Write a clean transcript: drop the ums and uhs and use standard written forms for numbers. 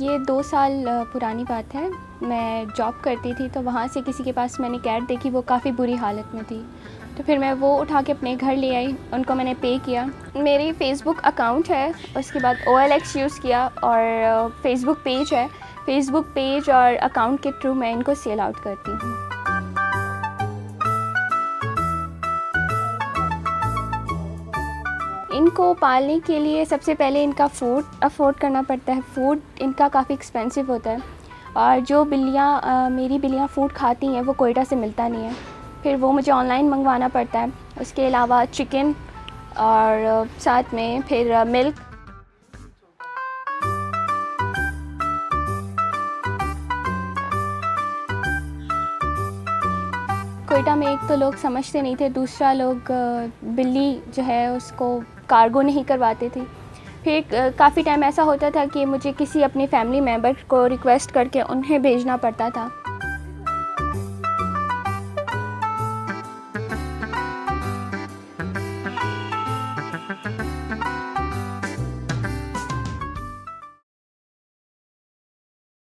ये 2 साल पुरानी बात है। मैं जॉब करती थी तो वहाँ से किसी के पास मैंने कैट देखी, वो काफ़ी बुरी हालत में थी। तो फिर मैं वो उठा के अपने घर ले आई, उनको मैंने पे किया। मेरी फ़ेसबुक अकाउंट है, उसके बाद OLX यूज़ किया और फ़ेसबुक पेज है। फ़ेसबुक पेज और अकाउंट के थ्रू मैं इनको सेल आउट करती हूँ। इनको पालने के लिए सबसे पहले इनका फूड अफ़ोर्ड करना पड़ता है। फ़ूड इनका काफ़ी एक्सपेंसिव होता है और जो बिल्लियाँ मेरी बिल्लियाँ फ़ूड खाती हैं वो कोयटा से मिलता नहीं है, फिर वो मुझे ऑनलाइन मंगवाना पड़ता है। उसके अलावा चिकन और साथ में फिर मिल्क। कोयटा में एक तो लोग समझते नहीं थे, दूसरा लोग बिल्ली जो है उसको कार्गो नहीं करवाते थे। फिर काफ़ी टाइम ऐसा होता था कि मुझे किसी अपनी फैमिली मेम्बर को रिक्वेस्ट करके उन्हें भेजना पड़ता था।